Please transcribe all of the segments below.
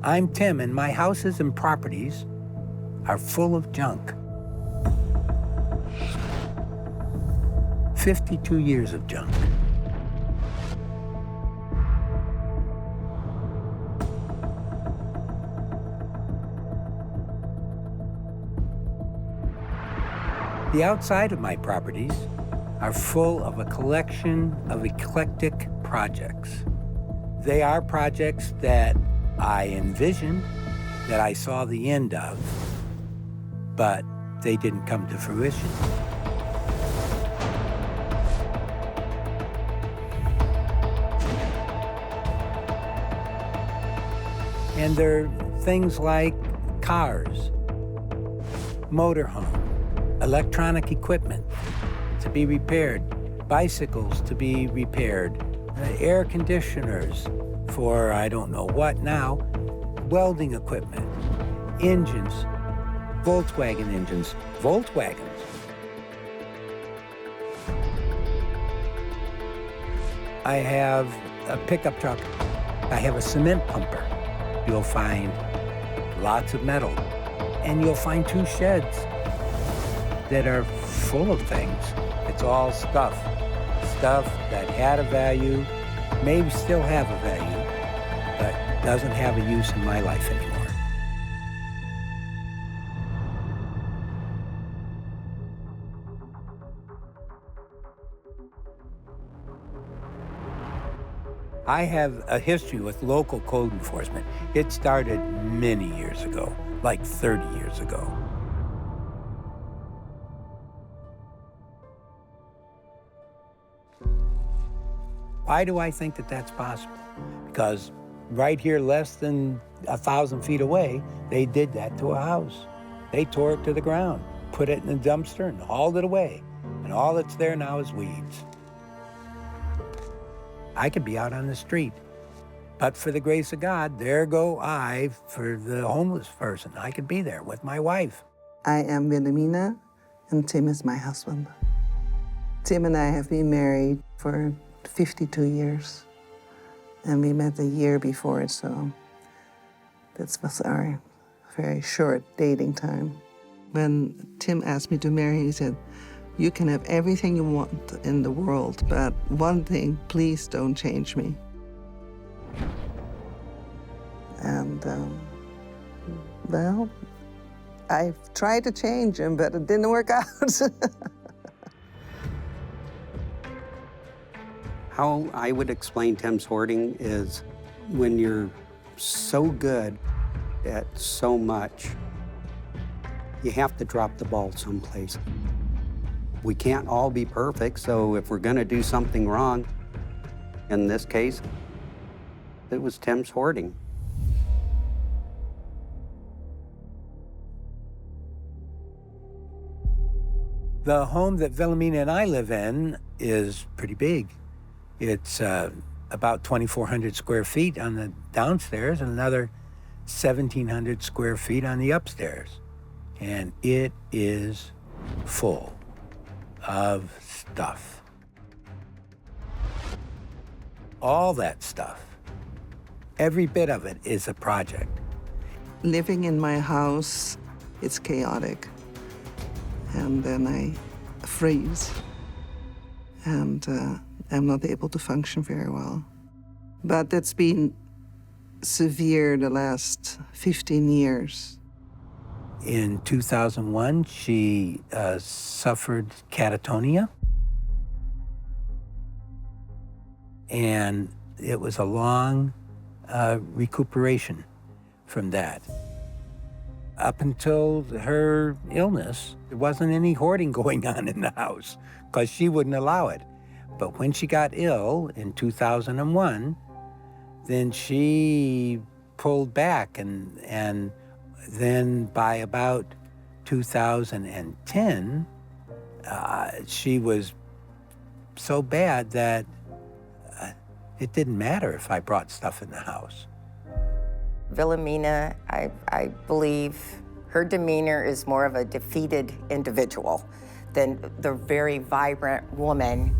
I'm Tim, and my houses and properties are full of junk. 52 years of junk. The outside of my properties are full of a collection of eclectic projects. They are projects that I envisioned, that I saw the end of, but they didn't come to fruition. And they're things like cars, motorhome, electronic equipment to be repaired, bicycles to be repaired, air conditioners for I don't know what now, welding equipment, engines, Volkswagen engines, Volkswagens. I have a pickup truck. I have a cement pumper. You'll find lots of metal. And you'll find 2 sheds that are full of things. It's all stuff. Stuff that had a value, maybe still have a value, but doesn't have a use in my life anymore. I have a history with local code enforcement. It started many years ago, like 30 years ago. Why do I think that that's possible? Because right here, less than 1,000 feet away, they did that to a house. They tore it to the ground, put it in a dumpster, and hauled it away. And all that's there now is weeds. I could be out on the street, but for the grace of God, there go I for the homeless person. I could be there with my wife. I am Wilhelmina, and Tim is my husband. Tim and I have been married for 52 years, and we met a year before it, so that was our very short dating time. When Tim asked me to marry, he said, "You can have everything you want in the world, but one thing, please don't change me." And, well, I've tried to change him, but it didn't work out. How I would explain Tim's hoarding is when you're so good at so much, you have to drop the ball someplace. We can't all be perfect, so if we're gonna do something wrong, in this case, it was Tim's hoarding. The home that Wilhelmina and I live in is pretty big. It's about 2,400 square feet on the downstairs and another 1,700 square feet on the upstairs. And it is full of stuff. All that stuff, every bit of it is a project. Living in my house, it's chaotic. And then I freeze. And I'm not able to function very well. But that's been severe the last 15 years. In 2001, she suffered catatonia. And it was a long recuperation from that. Up until her illness, there wasn't any hoarding going on in the house because she wouldn't allow it. But when she got ill in 2001, then she pulled back, and then by about 2010, she was so bad that it didn't matter if I brought stuff in the house. Wilhelmina, I believe her demeanor is more of a defeated individual than the very vibrant woman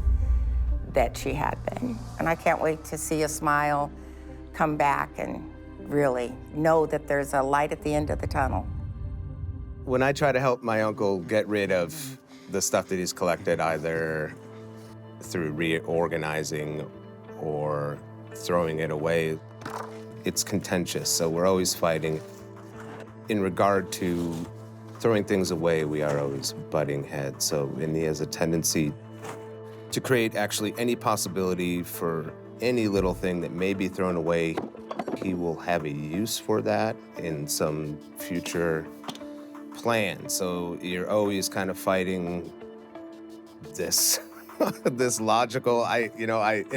that she had been. And I can't wait to see a smile come back and really know that there's a light at the end of the tunnel. When I try to help my uncle get rid of the stuff that he's collected, either through reorganizing or throwing it away, it's contentious, so we're always fighting. In regard to throwing things away, we are always butting heads, and he has a tendency to create actually any possibility for any little thing that may be thrown away. He will have a use for that in some future plan, so you're always kind of fighting this this logical, in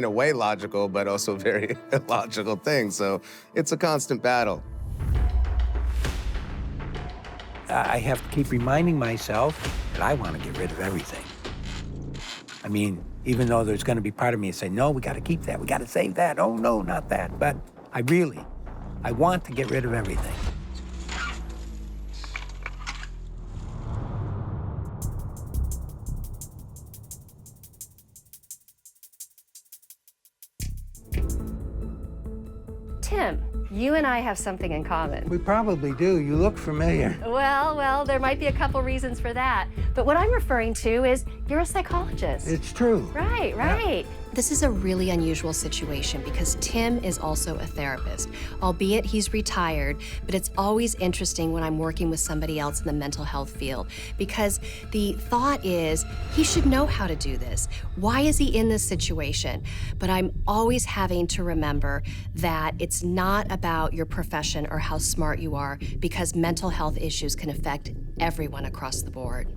a way logical, but also very illogical thing. So it's a constant battle. I have to keep reminding myself that I want to get rid of everything. I mean, even though there's going to be part of me that say, no, we got to keep that, we got to save that, oh no, not that. But I want to get rid of everything. Tim, you and I have something in common. We probably do. You look familiar. Well, there might be a couple reasons for that. But what I'm referring to is you're a psychologist. It's true. Right. Yeah. This is a really unusual situation because Tim is also a therapist, albeit he's retired, but it's always interesting when I'm working with somebody else in the mental health field because the thought is he should know how to do this. Why is he in this situation? But I'm always having to remember that it's not about your profession or how smart you are because mental health issues can affect everyone across the board.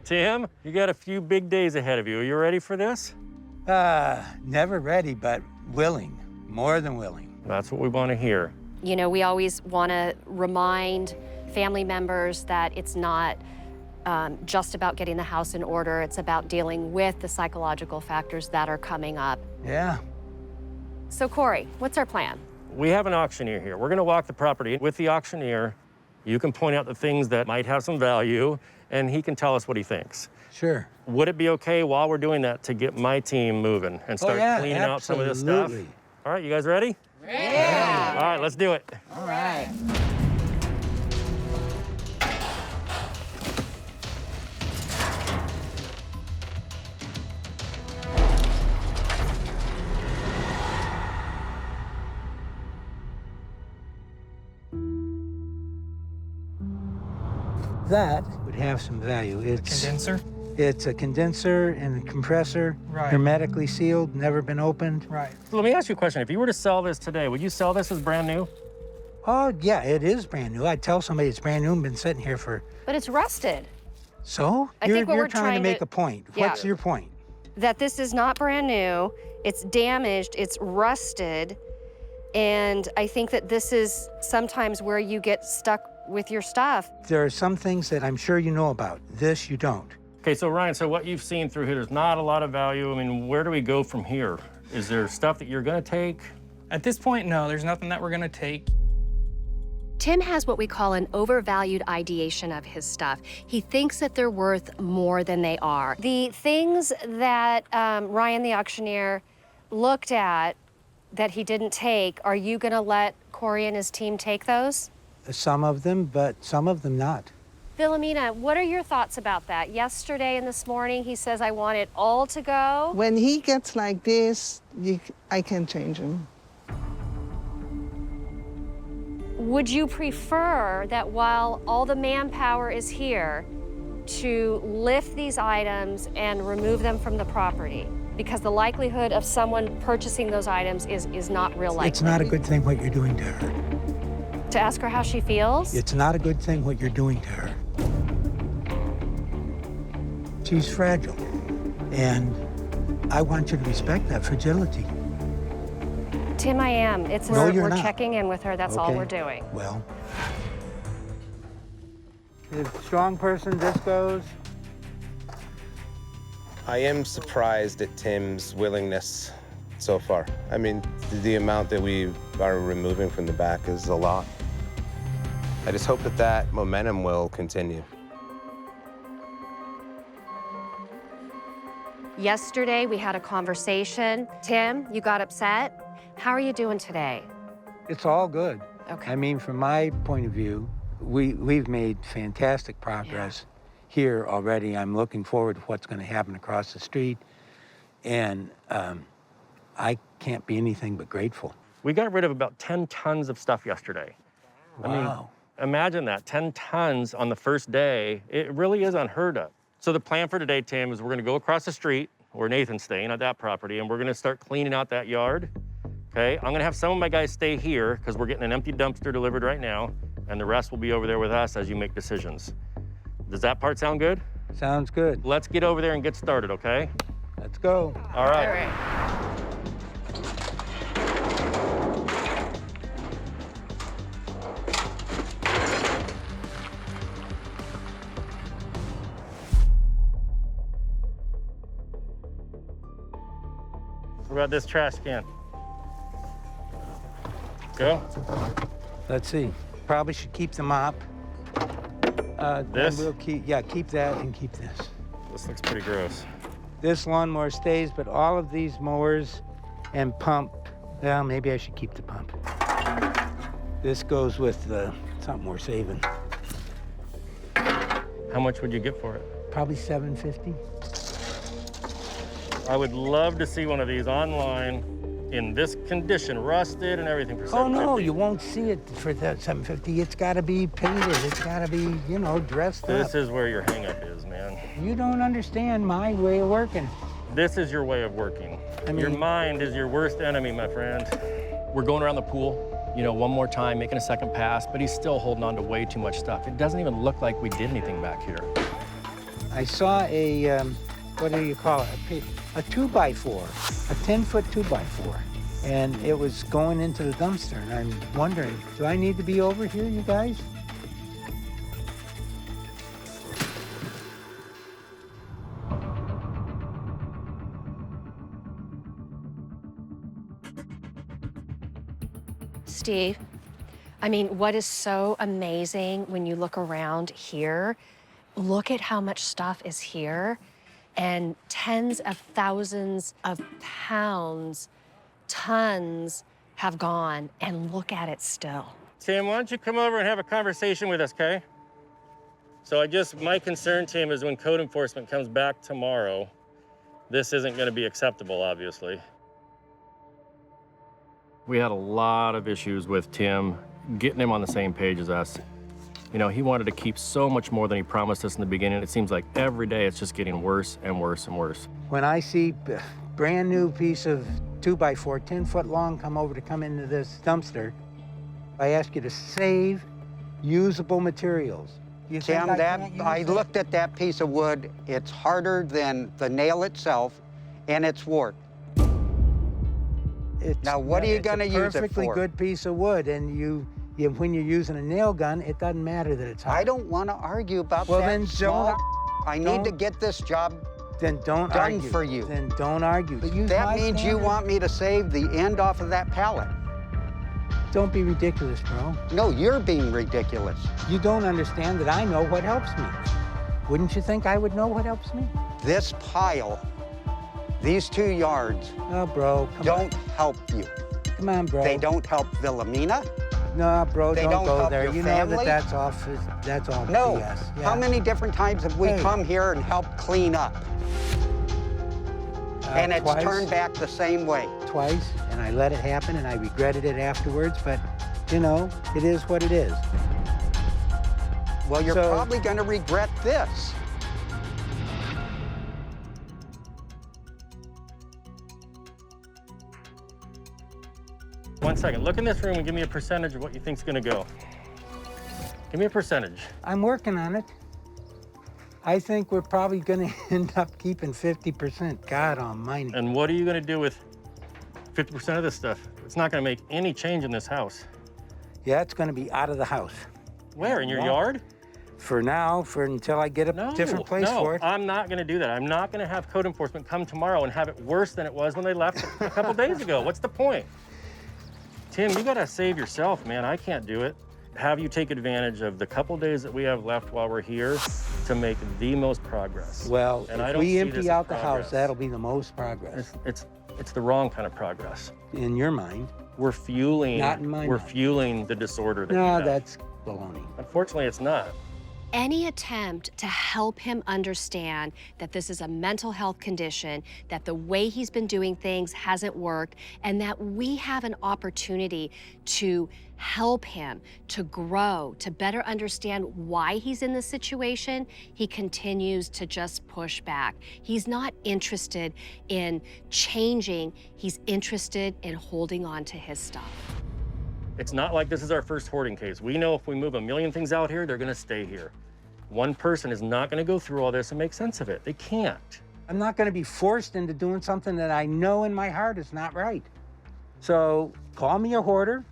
Tim, you got a few big days ahead of you. Are you ready for this? Never ready, but willing. More than willing. That's what we want to hear. You know, we always want to remind family members that it's not just about getting the house in order. It's about dealing with the psychological factors that are coming up. Yeah. So, Corey, what's our plan? We have an auctioneer here. We're going to walk the property with the auctioneer. You can point out the things that might have some value, and he can tell us what he thinks. Sure. Would it be okay while we're doing that to get my team moving and start cleaning out some of this stuff? Absolutely. All right, you guys ready? Yeah. All right, let's do it. All right. That would have some value. It's Condenser? It's a condenser and a compressor, Right. hermetically sealed, never been opened. Right. So let me ask you a question. If you were to sell this today, would you sell this as brand new? Oh, yeah, it is brand new. I'd tell somebody it's brand new and been sitting here for... But it's rusted. So? I You're think what we're trying to trying make to- a point. Yeah. What's your point? That this is not brand new, it's damaged, it's rusted, and I think that this is sometimes where you get stuck with your stuff. There are some things that I'm sure you know about. This you don't. Okay, so Ryan, so what you've seen through here, there's not a lot of value. I mean, where do we go from here? Is there stuff that you're gonna take? At this point, no, there's nothing that we're gonna take. Tim has what we call an overvalued ideation of his stuff. He thinks that they're worth more than they are. The things that Ryan the auctioneer looked at that he didn't take, are you gonna let Corey and his team take those? Some of them, but some of them not. Philomena, what are your thoughts about that? Yesterday and this morning, he says, I want it all to go. When he gets like this, I can change him. Would you prefer that while all the manpower is here, to lift these items and remove them from the property? Because the likelihood of someone purchasing those items is not real likely. It's not a good thing what you're doing to her. To ask her how she feels? It's not a good thing what you're doing to her. She's fragile, and I want you to respect that fragility. Tim, I am. It's No, you're we're not. checking in with her. That's all Okay. we're doing. Well, if strong person this goes, I am surprised at Tim's willingness so far. I mean, the amount that we are removing from the back is a lot. I just hope that that momentum will continue. Yesterday, we had a conversation. Tim, you got upset. How are you doing today? It's all good. Okay. I mean, from my point of view, we've made fantastic progress here already. I'm looking forward to what's going to happen across the street, and I can't be anything but grateful. We got rid of about 10 tons of stuff yesterday. Wow. I mean, imagine that, 10 tons on the first day. It really is unheard of. So the plan for today, Tim, is we're gonna go across the street where Nathan's staying at that property, and we're gonna start cleaning out that yard, okay? I'm gonna have some of my guys stay here because we're getting an empty dumpster delivered right now, and the rest will be over there with us as you make decisions. Does that part sound good? Sounds good. Let's get over there and get started, okay? Let's go. All right. All right. What about this trash can? Go. Let's see. Probably should keep the mop. This? And we'll keep that and keep this. This looks pretty gross. This lawnmower stays, but all of these mowers and pump, well, maybe I should keep the pump. This goes with something we're saving. How much would you get for it? Probably $750. I would love to see one of these online in this condition, rusted and everything for $750. Oh, no, you won't see it for that $750. It's got to be painted. It's got to be, you know, dressed up. This is where your hang-up is, man. You don't understand my way of working. This is your way of working. I mean, your mind is your worst enemy, my friend. We're going around the pool, you know, one more time, making a second pass, but he's still holding on to way too much stuff. It doesn't even look like we did anything back here. I saw a, what do you call it? A 2x4, a 10-foot 2x4. And it was going into the dumpster, and I'm wondering, do I need to be over here, you guys? Steve, I mean, what is so amazing when you look around here, look at how much stuff is here, and tens of thousands of pounds, tons have gone, and look at it still. Tim, why don't you come over and have a conversation with us, okay? So my concern, Tim, is when code enforcement comes back tomorrow, this isn't gonna be acceptable, obviously. We had a lot of issues with Tim getting him on the same page as us. You know, he wanted to keep so much more than he promised us in the beginning. It seems like every day it's just getting worse and worse and worse. When I see a brand new piece of 2x4, 10-foot long, come into this dumpster, I ask you to save usable materials. You think Tim, can't use I it? looked at that piece of wood. It's harder than the nail itself, and it's warped. Now, what are you going to use it for? It's a perfectly good piece of wood, and when you're using a nail gun, it doesn't matter that it's hard. I don't want to argue about Well, that then small. I need to don't- get this job Then don't done argue. for you. Then don't argue. But use That my means you standard. want me to save the end off of that pallet. Don't be ridiculous, bro. No, you're being ridiculous. You don't understand that I know what helps me. Wouldn't you think I would know what helps me? This pile, these 2 yards, No, bro. don't help you. Come on, bro. They don't help Wilhelmina. No, bro, They don't don't go help there. your You know family? that that's all No. BS. Yeah. How many different times have we Hey. come here and helped clean up? And it's Twice. turned back the same way. Twice, and I let it happen, and I regretted it afterwards, but, you know, it is what it is. Well, you're So- probably going to regret this. One second, look in this room and give me a percentage of what you think's gonna go. Give me a percentage. I'm working on it. I think we're probably going to end up keeping 50%. God almighty. And what are you gonna do with 50% of this stuff? It's not gonna make any change in this house. Yeah, it's going to be out of the house. Where, in your Well, yard? for now, until I get a different place for it. I'm not gonna do that. I'm not gonna have code enforcement come tomorrow and have it worse than it was when they left a couple days ago. What's the point? Tim, you gotta save yourself, man. I can't do it. Have you take advantage of the couple days that we have left while we're here to make the most progress. Well, and if we empty out the house, that'll be the most progress. It's the wrong kind of progress. In your mind. We're fueling. Not in my mind. Fueling the disorder that you No, have. that's baloney. Unfortunately, it's not. Any attempt to help him understand that this is a mental health condition, that the way he's been doing things hasn't worked, and that we have an opportunity to help him to grow, to better understand why he's in this situation, he continues to just push back. He's not interested in changing, he's interested in holding on to his stuff. It's not like this is our first hoarding case. We know if we move a million things out here, they're gonna stay here. One person is not gonna go through all this and make sense of it. They can't. I'm not gonna be forced into doing something that I know in my heart is not right. So call me a hoarder.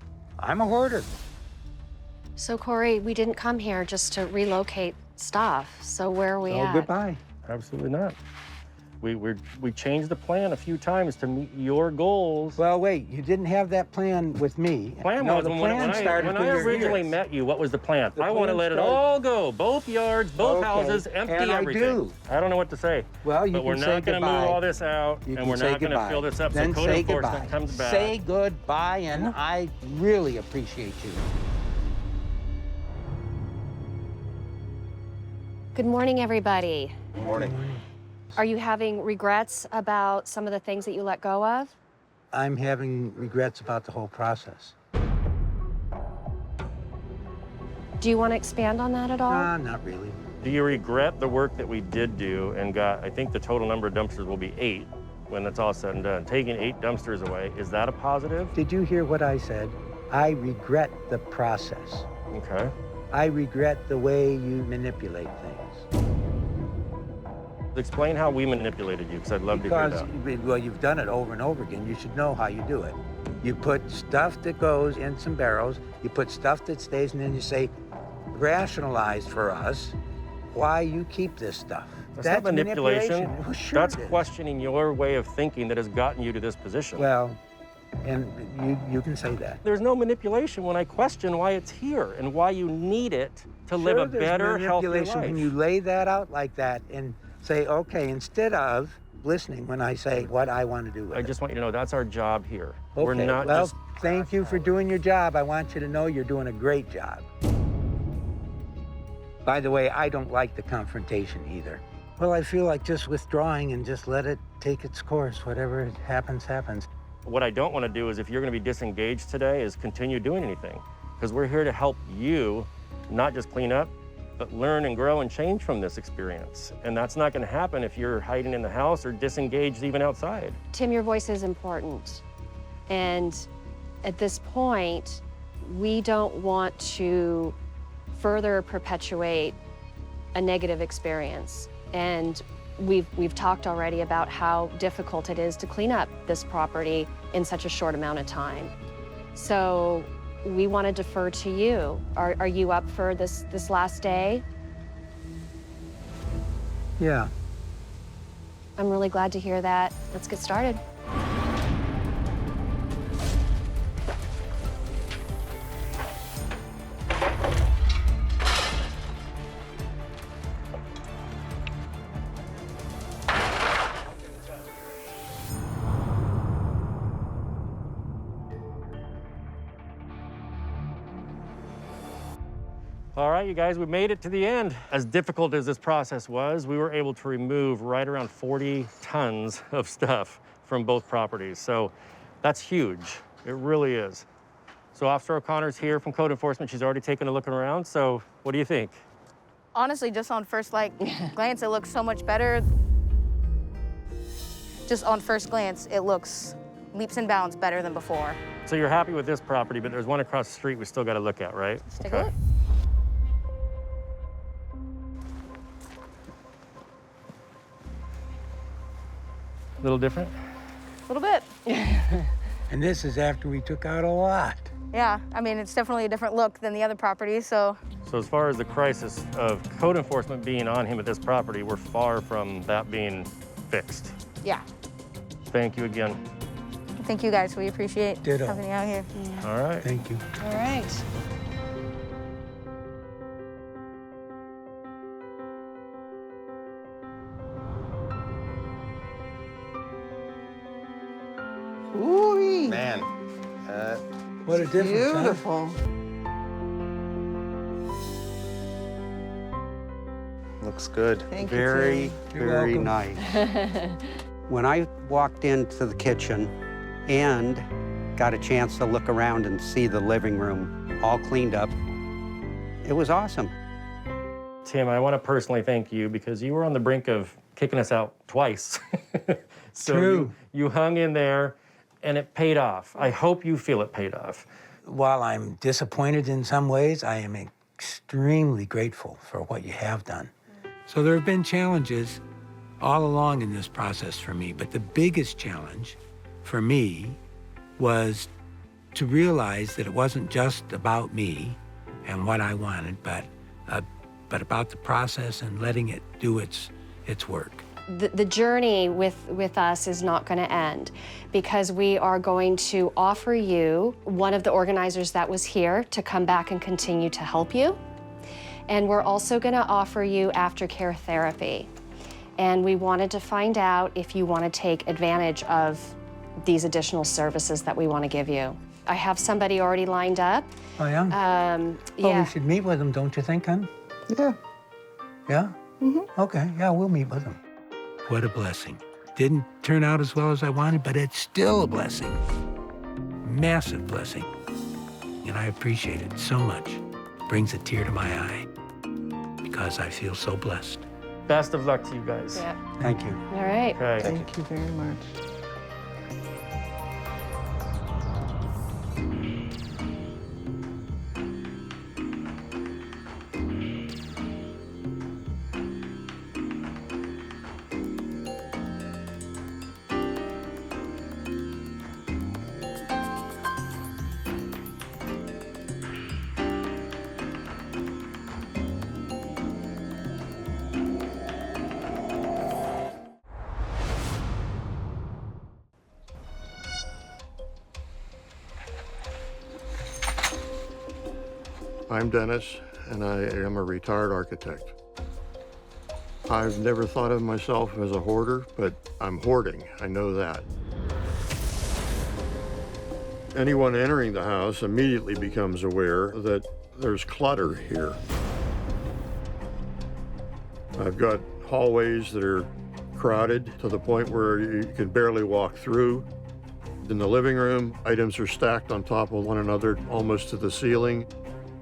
I'm a hoarder. So Corey, we didn't come here just to relocate stuff. So where are we So at? goodbye. Absolutely not. We changed the plan a few times to meet your goals. Well, wait, you didn't have that plan with me. Plan no, was the plan started when when I you were originally here. met you, what was the plan? The I want to plan let it started- all go. Both yards, both Okay, houses, empty and I everything. do. I don't know what to say. Well, you but can we're say not going to move goodbye. all this out, You and can we're say not going to goodbye. fill this up Then so code say enforcement goodbye. comes back. Say goodbye, and I really appreciate you. Good morning, everybody. Good morning. Are you having regrets about some of the things that you let go of? I'm having regrets about the whole process. Do you want to expand on that at all? Not really. Do you regret the work that we did do and got, I think the total number of dumpsters will be 8 when it's all said and done. Taking 8 dumpsters away, is that a positive? Did you hear what I said? I regret the process. Okay. I regret the way you manipulate things. Explain how we manipulated you, because I'd love to hear that. Well, you've done it over and over again. You should know how you do it. You put stuff that goes in some barrels, you put stuff that stays, and then you say, rationalize for us why you keep this stuff. That's not manipulation. Well, sure That's it is. questioning your way of thinking that has gotten you to this position. Well, and you can say that. There's no manipulation when I question why it's here and why you need it to live a There's better, healthier manipulation life. when you lay that out like that and say, okay, instead of listening when I say what I want to do with I it. just want you to know that's our job here. Okay, We're not well, just... thank you for doing your job. I want you to know you're doing a great job. By the way, I don't like the confrontation either. Well, I feel like just withdrawing and just let it take its course. Whatever happens, happens. What I don't want to do is, if you're going to be disengaged today, is continue doing anything. Because we're here to help you, not just clean up, but learn and grow and change from this experience. And that's not going to happen if you're hiding in the house or disengaged even outside. Tim, your voice is important. And at this point, we don't want to further perpetuate a negative experience. And we've talked already about how difficult it is to clean up this property in such a short amount of time. So we want to defer to you. Are you up for this last day? Yeah. I'm really glad to hear that. Let's get started. All right, you guys, we made it to the end. As difficult as this process was, we were able to remove right around 40 tons of stuff from both properties. So that's huge. It really is. So Officer O'Connor's here from Code Enforcement. She's already taken a look around. So what do you think? Honestly, just on first glance, it looks so much better. Just on first glance, it looks leaps and bounds better than before. So you're happy with this property, but there's one across the street we still got to look at, right? Let's take a look. A little different? A little bit. And this is after we took out a lot. Yeah, I mean, it's definitely a different look than the other properties, so. So as far as the crisis of code enforcement being on him at this property, we're far from that being fixed. Yeah. Thank you again. Thank you guys. We appreciate Ditto. having you out here. All right. Thank you. All right. Ooh, Man, What a difference, huh? beautiful. looks good. Thank you, Very, Tim. You're very welcome. nice. When I walked into the kitchen and got a chance to look around and see the living room all cleaned up, it was awesome. Tim, I want to personally thank you because you were on the brink of kicking us out twice. So True. You hung in there and it paid off. I hope you feel it paid off. While I'm disappointed in some ways, I am extremely grateful for what you have done. So there have been challenges all along in this process for me, but the biggest challenge for me was to realize that it wasn't just about me and what I wanted, but about the process and letting it do its work. The journey with us is not going to end because we are going to offer you one of the organizers that was here to come back and continue to help you. And we're also going to offer you aftercare therapy. And we wanted to find out if you want to take advantage of these additional services that we want to give you. I have somebody already lined up. Oh, yeah? Yeah. Well, we should meet with them, don't you think, hon? Yeah. Yeah? Mm-hmm. Okay, yeah, we'll meet with them. What a blessing. Didn't turn out as well as I wanted, but it's still a blessing. Massive blessing. And I appreciate it so much. Brings a tear to my eye because I feel so blessed. Best of luck to you guys. Yeah. Thank you. All right. Okay. Thank you very much. I'm Dennis, and I am a retired architect. I've never thought of myself as a hoarder, but I'm hoarding, I know that. Anyone entering the house immediately becomes aware that there's clutter here. I've got hallways that are crowded to the point where you can barely walk through. In the living room, items are stacked on top of one another almost to the ceiling.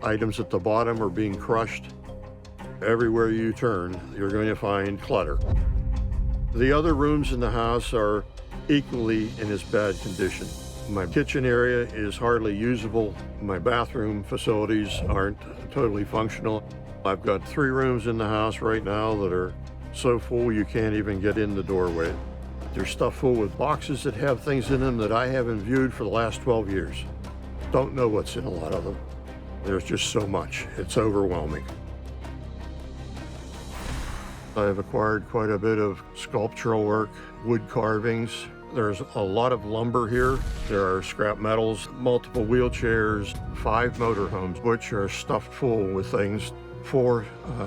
Items at the bottom are being crushed. Everywhere you turn, you're going to find clutter. The other rooms in the house are equally in as bad condition. My kitchen area is hardly usable. My bathroom facilities aren't totally functional. I've got 3 rooms in the house right now that are so full you can't even get in the doorway. There's stuff full with boxes that have things in them that I haven't viewed for the last 12 years. Don't know what's in a lot of them. There's just so much. It's overwhelming. I've acquired quite a bit of sculptural work, wood carvings. There's a lot of lumber here. There are scrap metals, multiple wheelchairs, 5 motorhomes, which are stuffed full with things. 4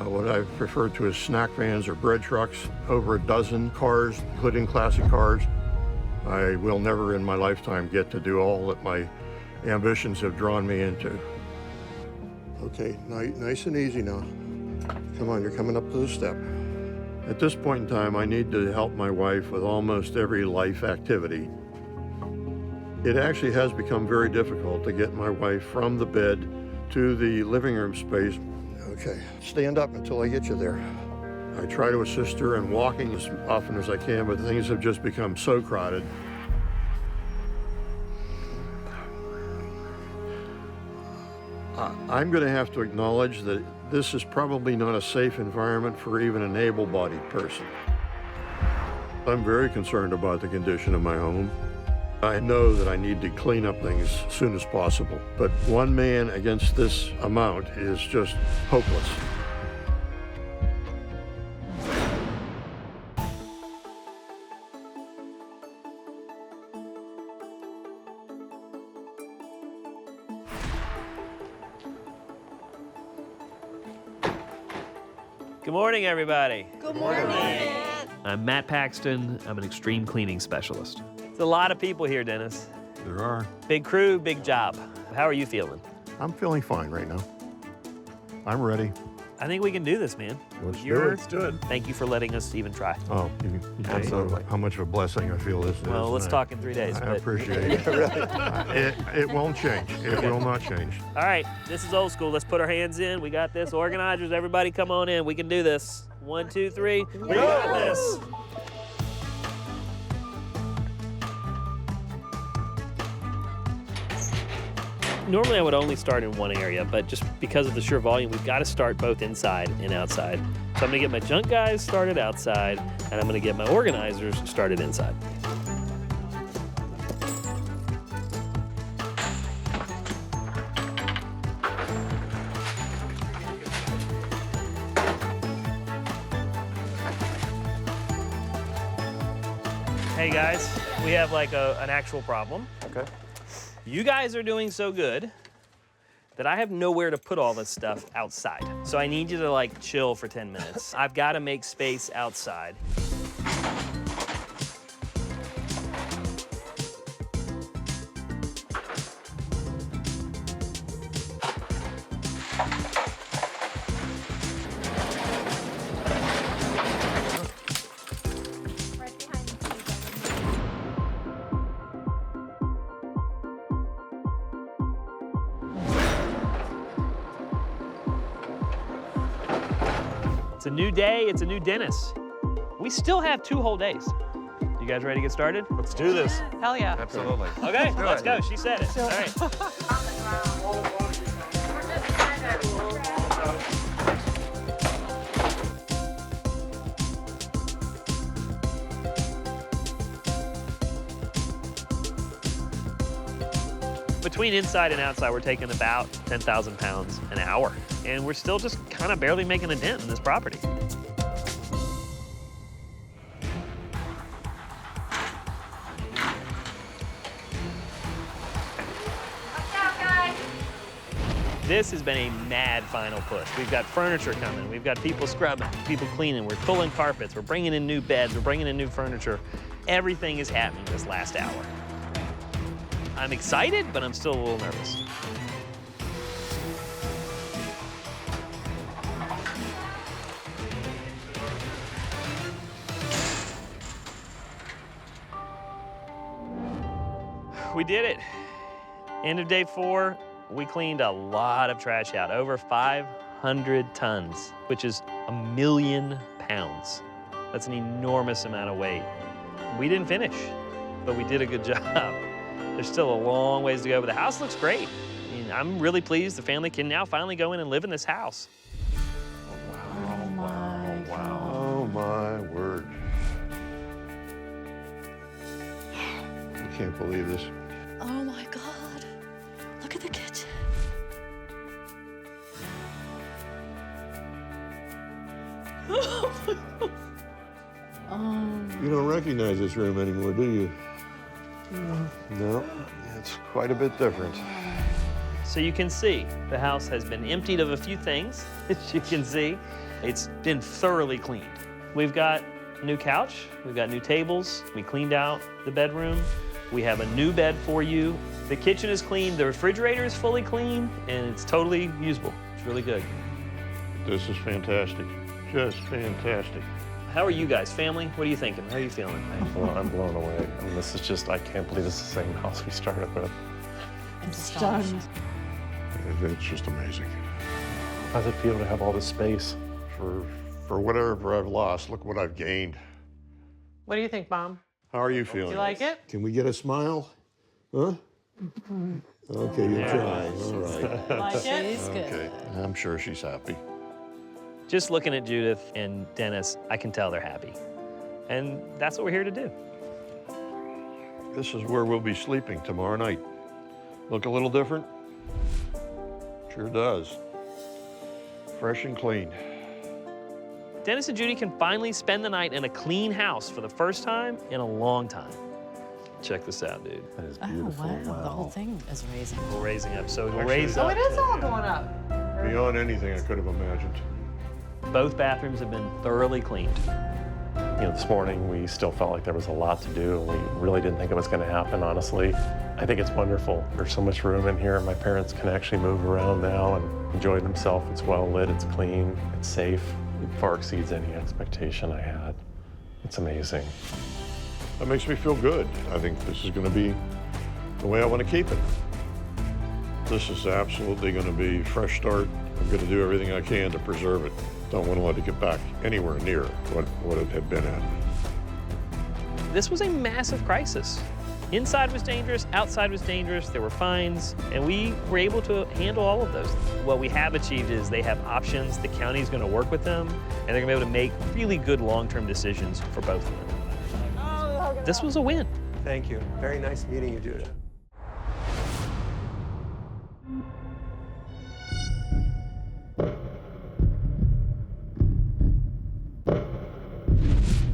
what I've referred to as snack vans or bread trucks, over a dozen cars, including classic cars. I will never in my lifetime get to do all that my ambitions have drawn me into. Okay, nice and easy now. Come on, you're coming up to the step. At this point in time, I need to help my wife with almost every life activity. It actually has become very difficult to get my wife from the bed to the living room space. Okay, stand up until I get you there. I try to assist her in walking as often as I can, but things have just become so crowded. I'm going to have to acknowledge that this is probably not a safe environment for even an able-bodied person. I'm very concerned about the condition of my home. I know that I need to clean up things as soon as possible, but one man against this amount is just hopeless. Good morning, everybody. Good morning. I'm Matt Paxton. I'm an extreme cleaning specialist. It's a lot of people here, Dennis. There are. Big crew, big job. How are you feeling? I'm feeling fine right now. I'm ready. I think we can do this, man. Let's do it. Let's do it. Thank you for letting us even try. Oh, you Absolutely. know how much of a blessing I feel this is. Well, let's tonight. talk in 3 days. I but- appreciate it. It won't change. It will not change. All right, this is old school. Let's put our hands in. We got this. Organizers, everybody come on in. We can do this. 1, 2, 3. We got this. Normally I would only start in one area, but just because of the sheer volume, we've got to start both inside and outside. So I'm gonna get my junk guys started outside, and I'm gonna get my organizers started inside. Hey guys, we have like an actual problem. Okay. You guys are doing so good that I have nowhere to put all this stuff outside. So I need you to like chill for 10 minutes. I've got to make space outside. It's a new day, it's a new Dennis. We still have 2 whole days. You guys ready to get started? Let's do this. Hell yeah. Absolutely. Okay, let's go. She said it. All right. Between inside and outside, we're taking about 10,000 pounds an hour. And we're still just kind of barely making a dent in this property. This has been a mad final push. We've got furniture coming. We've got people scrubbing, people cleaning. We're pulling carpets. We're bringing in new beds. We're bringing in new furniture. Everything is happening this last hour. I'm excited, but I'm still a little nervous. We did it. End of day 4, we cleaned a lot of trash out, over 500 tons, which is 1 million pounds. That's an enormous amount of weight. We didn't finish, but we did a good job. There's still a long ways to go, but the house looks great. I mean, I'm really pleased the family can now finally go in and live in this house. Oh my word. I can't believe this. Oh my God. Look at the kitchen. You don't recognize this room anymore, do you? No, it's quite a bit different. So you can see the house has been emptied of a few things. As you can see, it's been thoroughly cleaned. We've got a new couch, we've got new tables, we cleaned out the bedroom, we have a new bed for you. The kitchen is clean, the refrigerator is fully clean, and it's totally usable. It's really good. This is fantastic. Just fantastic. How are you guys, family? What are you thinking? How are you feeling? I'm blown away. I mean, this is just, I can't believe this is the same house we started with. I'm stunned. It's just amazing. How does it feel to have all this space? For whatever I've lost, look what I've gained. What do you think, Mom? How are you feeling? You like it? Can we get a smile? Huh? Okay, you're trying. All right. Like it? She's good. Okay, I'm sure she's happy. Just looking at Judith and Dennis, I can tell they're happy. And that's what we're here to do. This is where we'll be sleeping tomorrow night. Look a little different? Sure does. Fresh and clean. Dennis and Judy can finally spend the night in a clean house for the first time in a long time. Check this out, dude. That is Oh, beautiful. wow. The whole thing is raising. We're raising up. So we'll Actually, raise Oh, up. It is all going up. Beyond anything I could have imagined. Both bathrooms have been thoroughly cleaned. You know, this morning we still felt like there was a lot to do, and we really didn't think it was going to happen, honestly. I think it's wonderful. There's so much room in here. My parents can actually move around now and enjoy themselves. It's well lit, it's clean, it's safe. It far exceeds any expectation I had. It's amazing. That makes me feel good. I think this is going to be the way I want to keep it. This is absolutely going to be a fresh start. I'm going to do everything I can to preserve it. Don't want to let it get back anywhere near what it had been at. This was a massive crisis. Inside was dangerous, outside was dangerous, there were fines, and we were able to handle all of those. What we have achieved is they have options, the county's gonna work with them, and they're gonna be able to make really good long-term decisions for both of them. This was a win. Thank you. Very nice meeting you, Judah.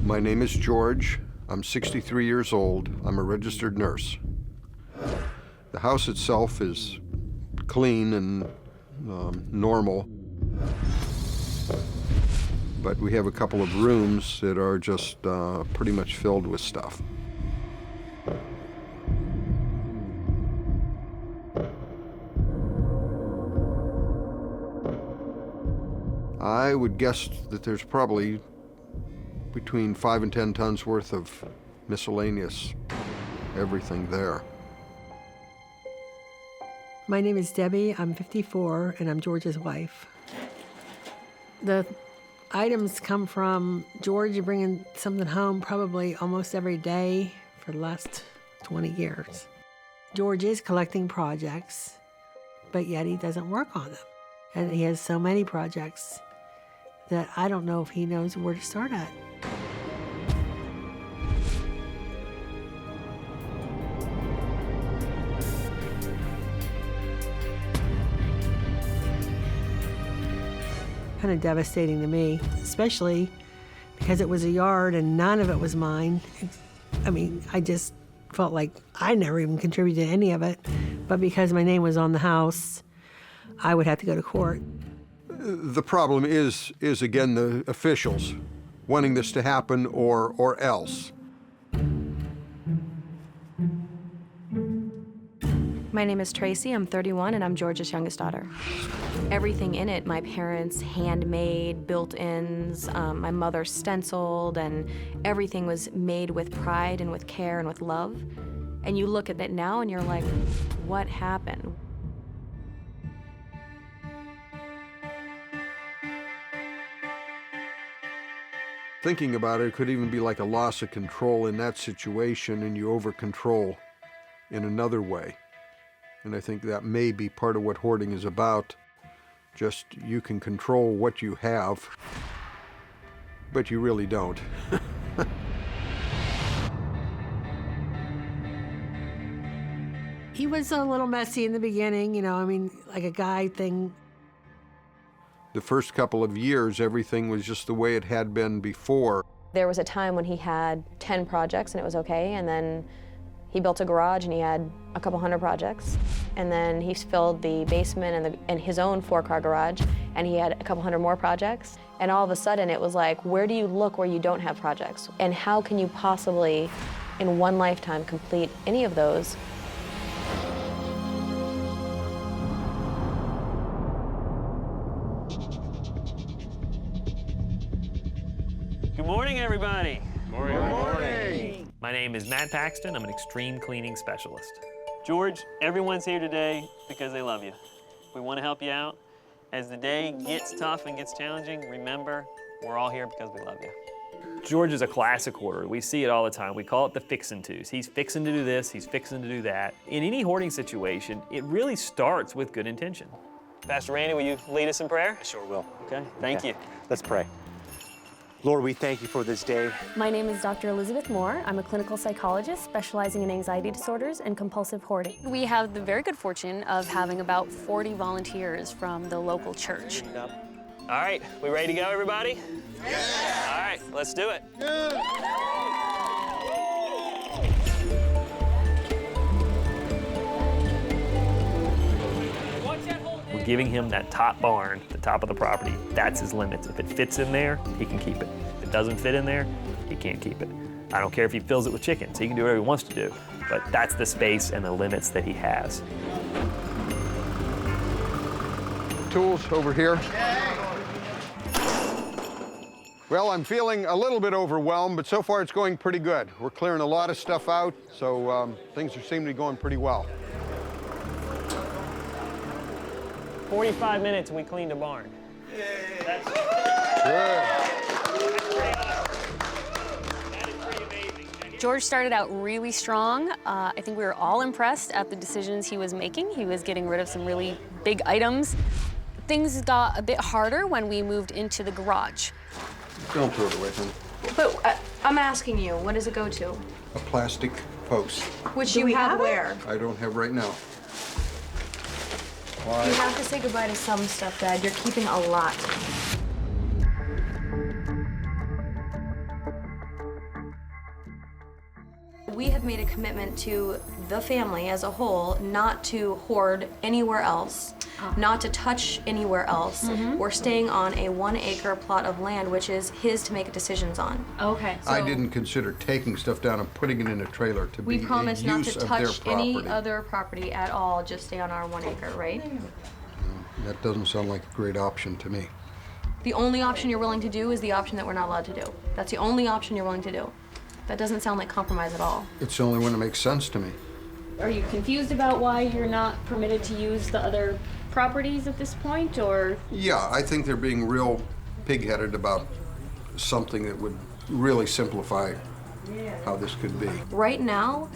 My name is George. I'm 63 years old. I'm a registered nurse. The house itself is clean and normal, but we have a couple of rooms that are just pretty much filled with stuff. I would guess that there's probably between 5 and 10 tons worth of miscellaneous everything there. My name is Debbie. I'm 54, and I'm George's wife. The items come from George bringing something home probably almost every day for the last 20 years. George is collecting projects, but yet he doesn't work on them. And he has so many projects that I don't know if he knows where to start at. Kind of devastating to me, especially because it was a yard and none of it was mine. I mean, I just felt like I never even contributed to any of it, but because my name was on the house, I would have to go to court. The problem is again the officials wanting this to happen or else. My name is Tracy, I'm 31, and I'm George's youngest daughter. Everything in it, my parents handmade, built-ins, my mother stenciled, and everything was made with pride and with care and with love. And you look at it now and you're like, what happened? Thinking about it, it could even be like a loss of control in that situation, and you over-control in another way. And I think that may be part of what hoarding is about. Just you can control what you have, but you really don't. He was a little messy in the beginning, you know, I mean, like a guy thing. The first couple of years, everything was just the way it had been before. There was a time when he had 10 projects and it was okay, and then he built a garage and he had a couple hundred projects. And then he filled the basement and his own 4-car garage, and he had a couple hundred more projects. And all of a sudden it was like, where do you look where you don't have projects? And how can you possibly, in one lifetime, complete any of those? Good morning, everybody. Morning. Good morning. My name is Matt Paxton. I'm an extreme cleaning specialist. George, everyone's here today because they love you. We want to help you out. As the day gets tough and gets challenging, remember, we're all here because we love you. George is a classic hoarder. We see it all the time. We call it the fixin'-tos. He's fixing to do this, he's fixing to do that. In any hoarding situation, it really starts with good intention. Pastor Randy, will you lead us in prayer? I sure will. Okay, thank you. Let's pray. Lord, we thank you for this day. My name is Dr. Elizabeth Moore. I'm a clinical psychologist specializing in anxiety disorders and compulsive hoarding. We have the very good fortune of having about 40 volunteers from the local church. All right, we ready to go, everybody? Yeah. All right, let's do it. We're giving him that top barn, the top of the property. That's his limits. If it fits in there, he can keep it. If it doesn't fit in there, he can't keep it. I don't care if he fills it with chickens. He can do whatever he wants to do. But that's the space and the limits that he has. Tools over here. Well, I'm feeling a little bit overwhelmed, but so far it's going pretty good. We're clearing a lot of stuff out, so things are seeming to be going pretty well. 45 minutes and we cleaned a barn. That's good. George started out really strong. I think we were all impressed at the decisions he was making. He was getting rid of some really big items. Things got a bit harder when we moved into the garage. Don't throw it away from me. But I'm asking you, what does it go to? A plastic post. Which you have where? I don't have right now. Why? You have to say goodbye to some stuff, Dad. You're keeping a lot. We have made a commitment to the family as a whole not to hoard anywhere else, not to touch anywhere else. We're staying on a 1-acre plot of land, which is his to make decisions on. Okay. I didn't consider taking stuff down and putting it in a trailer to be We promise in not use to of their touch property. any other property at all, just stay on our 1 acre, right? That doesn't sound like a great option to me. The only option you're willing to do is the option that we're not allowed to do. That's the only option you're willing to do. That doesn't sound like compromise at all. It's the only one that makes sense to me. Are you confused about why you're not permitted to use the other properties at this point, or? Yeah, I think they're being real pig-headed about something that would really simplify how this could be. Right now,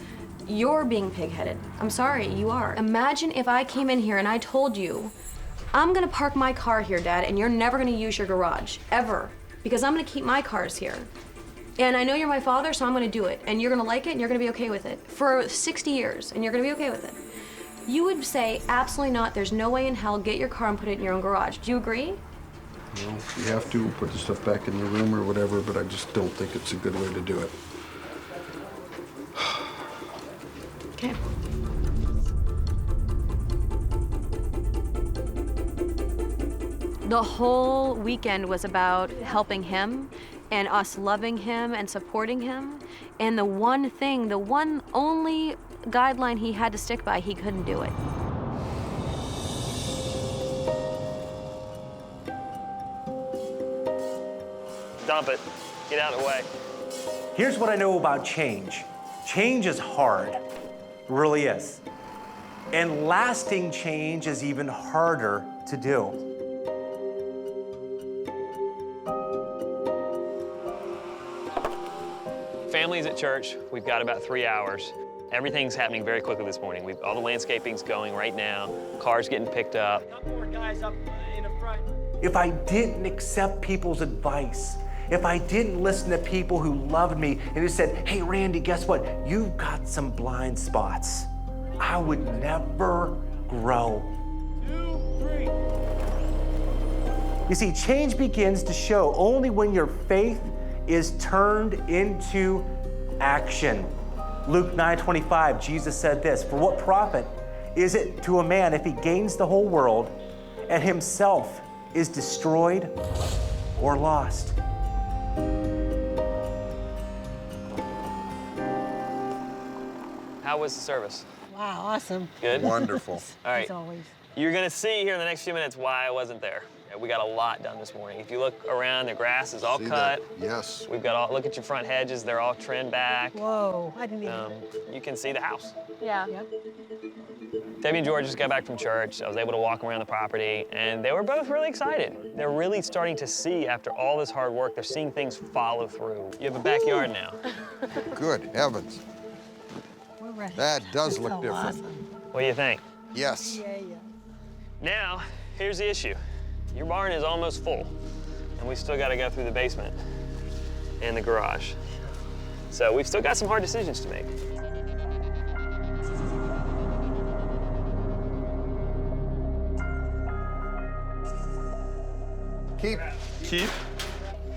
you're being pig-headed. I'm sorry, you are. Imagine if I came in here and I told you, I'm gonna park my car here, Dad, and you're never gonna use your garage, ever, because I'm gonna keep my cars here. And I know you're my father, so I'm gonna do it. And you're gonna like it, and you're gonna be okay with it. For 60 years, and you're gonna be okay with it. You would say, absolutely not, there's no way in hell, get your car and put it in your own garage. Do you agree? Well, you have to put the stuff back in your room or whatever, but I just don't think it's a good way to do it. Okay. The whole weekend was about helping him and us loving him and supporting him. And the one thing, the one only guideline he had to stick by, he couldn't do it. Dump it. Get out of the way. Here's what I know about change. Change is hard. It really is. And lasting change is even harder to do. Family's at church. We've got about 3 hours. Everything's happening very quickly this morning. All the landscaping's going right now. Cars getting picked up. More guys up in the front. If I didn't accept people's advice, if I didn't listen to people who loved me and who said, hey, Randy, guess what? You've got some blind spots, I would never grow. 2, 3. You see, change begins to show only when your faith is turned into action. Luke 9:25, Jesus said this, for what profit is it to a man if he gains the whole world and himself is destroyed or lost? How was the service? Wow, awesome. Good? Wonderful. All right. As always. You're gonna see here in the next few minutes why I wasn't there. We got a lot done this morning. If you look around, the grass is all See cut. that? Yes. We've got all, look at your front hedges, they're all trimmed back. Whoa, I didn't even. You can see the house. Yeah. Yep. Debbie and George just got back from church. I was able to walk around the property, and they were both really excited. They're really starting to see, after all this hard work, they're seeing things follow through. You have a backyard now. Good heavens. We're ready. That does That's look so different. Awesome. What do you think? Yes. Yeah. Now, here's the issue. Your barn is almost full, and we still got to go through the basement. and the garage. So we've still got some hard decisions to make. Keep?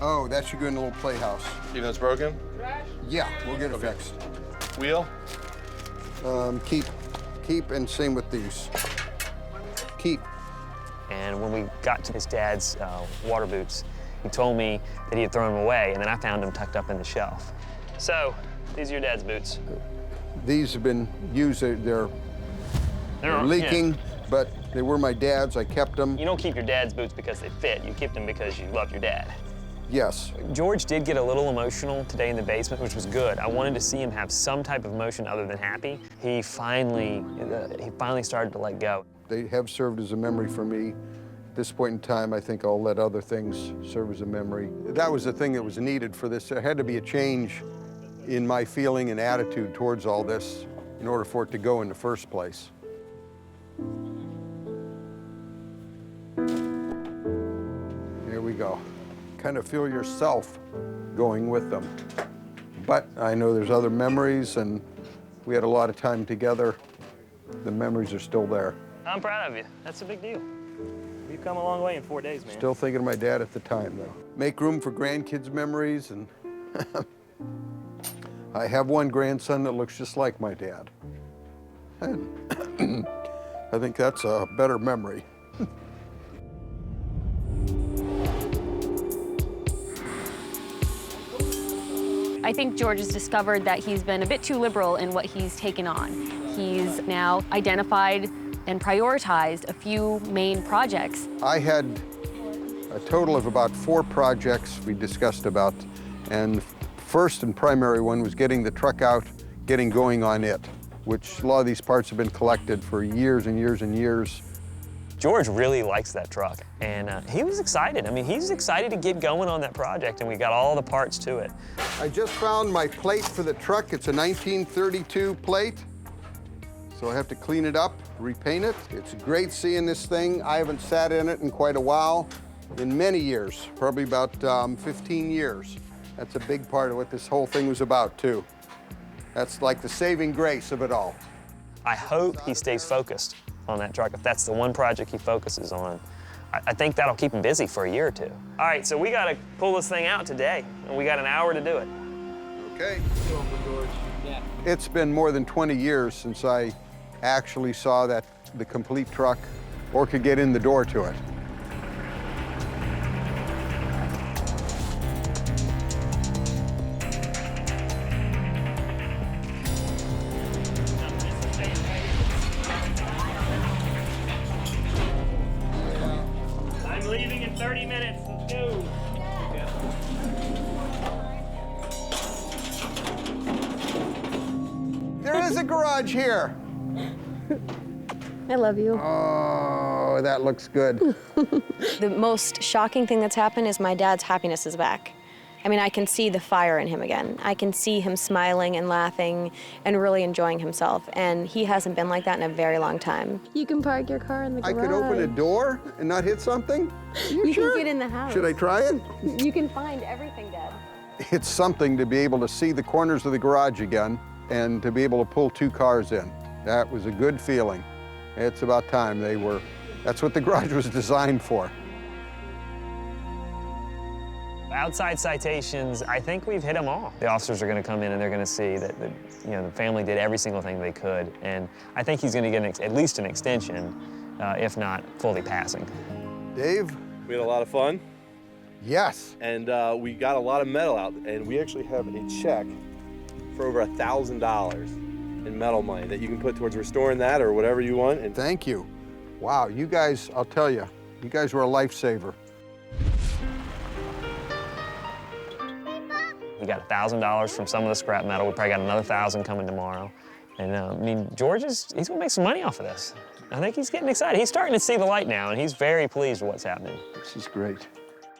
Oh, that should go in the little playhouse. Even though it's broken? Yeah, we'll get it fixed. Wheel? Keep, and same with these. Keep. And when we got to his dad's water boots, he told me that he had thrown them away, and then I found them tucked up in the shelf. So, these are your dad's boots. These have been used, they're leaking, but they were my dad's, I kept them. You don't keep your dad's boots because they fit, you keep them because you love your dad. Yes. George did get a little emotional today in the basement, which was good. I wanted to see him have some type of emotion other than happy. He finally started to let go. They have served as a memory for me. At this point in time, I think I'll let other things serve as a memory. That was the thing that was needed for this. There had to be a change in my feeling and attitude towards all this in order for it to go in the first place. Here we go. Kind of feel yourself going with them. But I know there's other memories, and we had a lot of time together. The memories are still there. I'm proud of you. That's a big deal. You've come a long way in 4 days, man. Still thinking of my dad at the time, though. Make room for grandkids' memories, and I have one grandson that looks just like my dad. And I think that's a better memory. I think George has discovered that he's been a bit too liberal in what he's taken on. He's now identified and prioritized a few main projects. I had a total of about 4 projects we discussed about, and first and primary one was getting the truck out, getting going on it, which a lot of these parts have been collected for years and years and years. George really likes that truck, and he was excited. I mean, he's excited to get going on that project, and we got all the parts to it. I just found my plate for the truck. It's a 1932 plate, so I have to clean it up, repaint it. It's great seeing this thing. I haven't sat in it in quite a while, in many years, probably about 15 years. That's a big part of what this whole thing was about, too. That's like the saving grace of it all. I hope he stays focused on that truck. If that's the one project he focuses on, I think that'll keep him busy for a year or two. All right, so we gotta pull this thing out today, and we got an hour to do it. Okay. It's been more than 20 years since I actually saw the complete truck or could get in the door to it. I'm leaving in 30 minutes. Let's go. There is a garage here. I love you. Oh, that looks good. The most shocking thing that's happened is my dad's happiness is back. I mean, I can see the fire in him again. I can see him smiling and laughing and really enjoying himself. And he hasn't been like that in a very long time. You can park your car in the garage. I could open a door and not hit something? You sure? can get in the house. Should I try it? You can find everything, Dad. It's something to be able to see the corners of the garage again and to be able to pull 2 cars in. That was a good feeling. It's about time that's what the garage was designed for. Outside citations, I think we've hit them all. The officers are going to come in and they're going to see that the family did every single thing they could, and I think he's going to get at least an extension, if not fully passing. Dave? We had a lot of fun. Yes. And we got a lot of metal out, and we actually have a check for over $1,000 in metal money that you can put towards restoring that or whatever you want. And thank you. Wow, you guys, I'll tell you, you guys were a lifesaver. We got $1,000 from some of the scrap metal. We probably got another $1,000 coming tomorrow. And I mean, George he's gonna make some money off of this. I think he's getting excited. He's starting to see the light now, and he's very pleased with what's happening. This is great.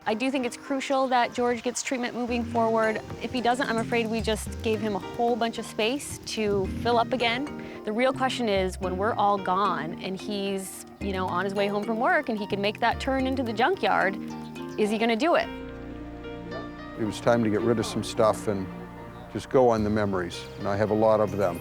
I do think it's crucial that George gets treatment moving forward. If he doesn't, I'm afraid we just gave him a whole bunch of space to fill up again. The real question is, when we're all gone and he's, on his way home from work and he can make that turn into the junkyard, is he gonna do it? It was time to get rid of some stuff and just go on the memories, and I have a lot of them.